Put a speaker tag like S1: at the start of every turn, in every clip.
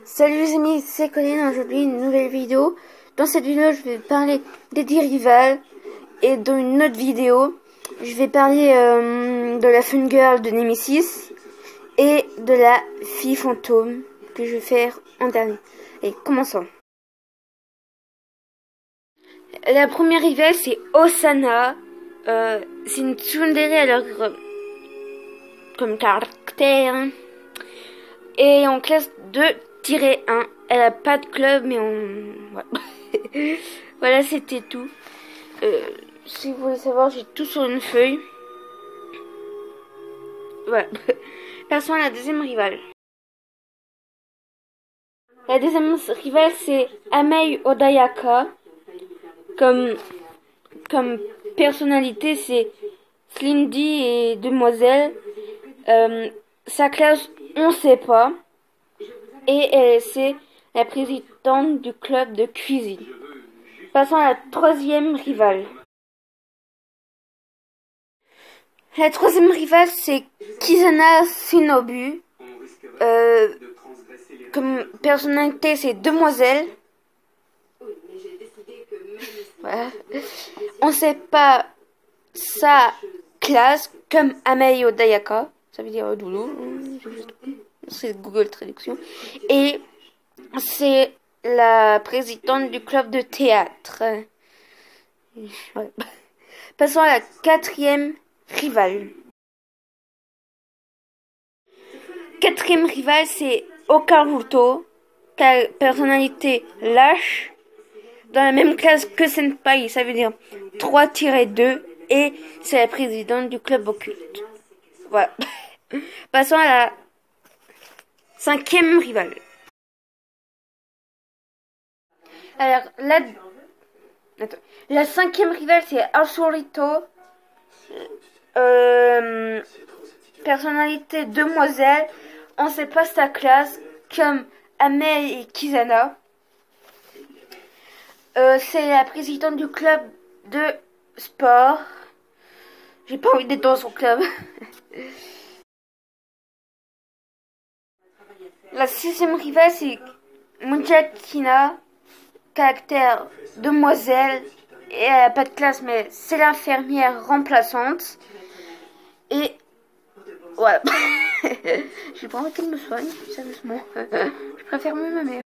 S1: Salut les amis, c'est Colin, aujourd'hui une nouvelle vidéo. Dans cette vidéo, je vais parler des 10 rivales. Et dans une autre vidéo, je vais parler de la Fun Girl de Nemesis et de la fille fantôme que je vais faire en dernier. Et commençons. La première rivale, c'est Osana. C'est une tsundere alors comme caractère. Et en classe 2-1. Elle a pas de club, mais on... Ouais. Voilà, c'était tout. Si vous voulez savoir, j'ai tout sur une feuille. Voilà. Passons à la deuxième rivale. La deuxième rivale, c'est Amei Odayaka. Comme personnalité, c'est Slindy et Demoiselle. Sa classe, on sait pas. Et c'est la présidente du club de cuisine. Passons à la troisième rivale. La troisième rivale, c'est Kizuna Shinobu. Comme personnalité, c'est Demoiselle. Voilà. On sait pas sa classe, comme Amei Odayaka. Ça veut dire doulou. C'est Google Traduction. Et c'est la présidente du club de théâtre. Ouais. Passons à la quatrième rivale. Quatrième rivale, c'est Okaruto, personnalité lâche, dans la même classe que Senpai, ça veut dire 3-2, et c'est la présidente du club occulte. Voilà. Passons à la cinquième rivale. Alors, la cinquième rivale, c'est Asurito. Personnalité demoiselle. On sait pas sa classe, comme Amei et Kizuna. C'est la présidente du club de sport. J'ai pas envie d'être dans son club. La sixième rivale, c'est Mujakina. Caractère demoiselle. Et elle a pas de classe, mais c'est l'infirmière remplaçante. Et voilà. J'ai pas envie qu'elle me soigne, sérieusement. Je préfère mieux ma mère.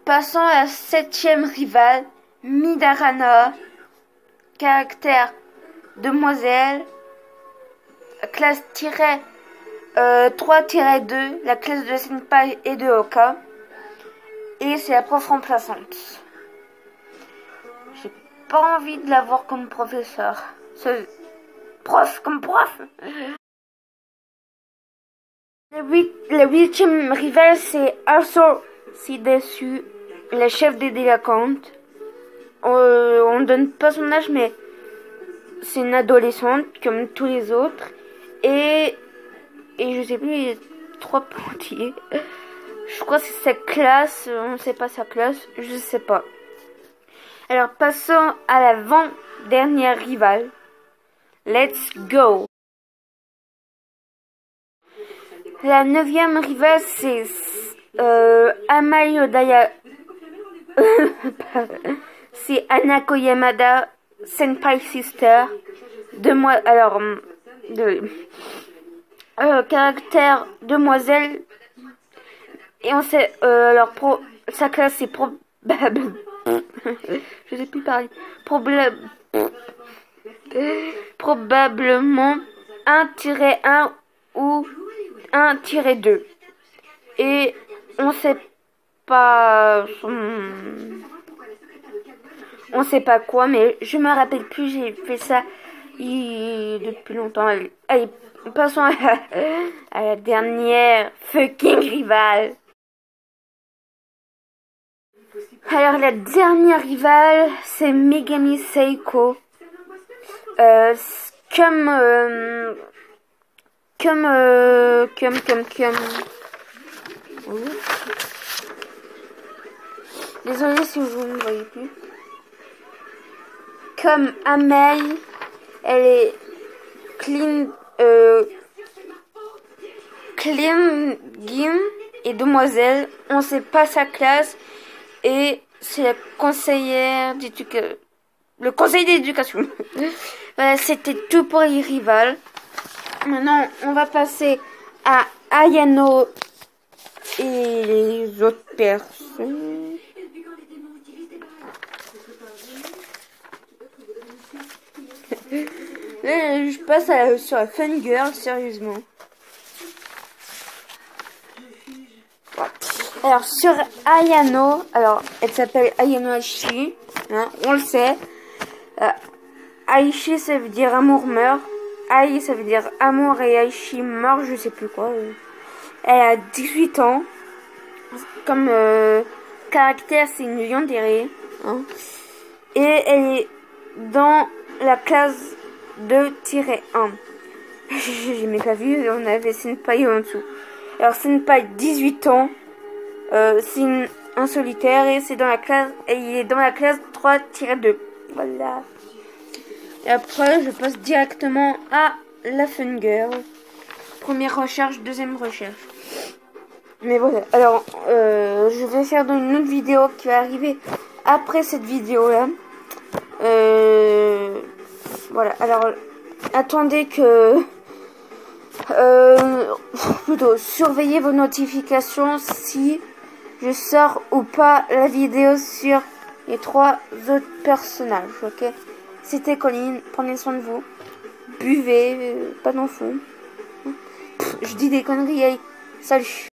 S1: Passons à la septième rivale, Midarana. Caractère demoiselle. Classe 3-2, la classe de Senpai et de Oka. Et c'est la prof remplaçante. J'ai pas envie de la voir comme professeur. C'est prof comme prof. La huitième rivale, c'est Arthur Sidesu, la chef des délinquantes. On donne pas son âge, mais c'est une adolescente comme tous les autres. Et je sais plus, il est 3 pontiers. Je crois que c'est sa classe, on sait pas sa classe, je sais pas. Alors passons à l'avant-dernière rivale. Let's go. La neuvième rivale, c'est Amei Odayaka. C'est Anako Yamada, Senpai Sister. Caractère demoiselle. Et on sait, sa classe c'est probable. Je sais plus parler. Probablement 1-1 ou 1-2. Et on sait pas. On sait pas quoi, mais je me rappelle plus, j'ai fait ça depuis longtemps. Allez, passons à la dernière fucking rivale. Alors la dernière rivale, c'est Megami Seiko. Oui. Désolée si vous ne voyez plus. Comme Amei, elle est Clem, Guim et Demoiselle. On sait pas sa classe et c'est la conseillère d'éducation. Le conseil d'éducation. Voilà, c'était tout pour les rivales. Maintenant, on va passer à Ayano et les autres personnes. Là, je passe sur la Fun Girl, sérieusement. Alors, sur Ayano, alors, elle s'appelle Ayano Aishi, hein, on le sait. Aishi, ça veut dire amour meurt. Ai, ça veut dire amour et Aishi meurt, je sais plus quoi. Elle a 18 ans. Comme caractère, c'est une yandere. Hein. Et elle est dans la classe 2-1. J'ai même pas vu, on avait Senpai en dessous. Alors Senpai 18 ans, c'est un solitaire et c'est dans la classe, et il est dans la classe 3-2. Voilà. Et après, je passe directement à la Fun Girl. Première recherche, deuxième recherche. Mais voilà. Alors, je vais faire dans une autre vidéo qui va arriver après cette vidéo-là. Voilà. Alors, attendez que... plutôt, surveillez vos notifications si je sors ou pas la vidéo sur les 3 autres personnages, ok? C'était Colline, prenez soin de vous. Buvez, pas d'enfants. Je dis des conneries, allez, salut.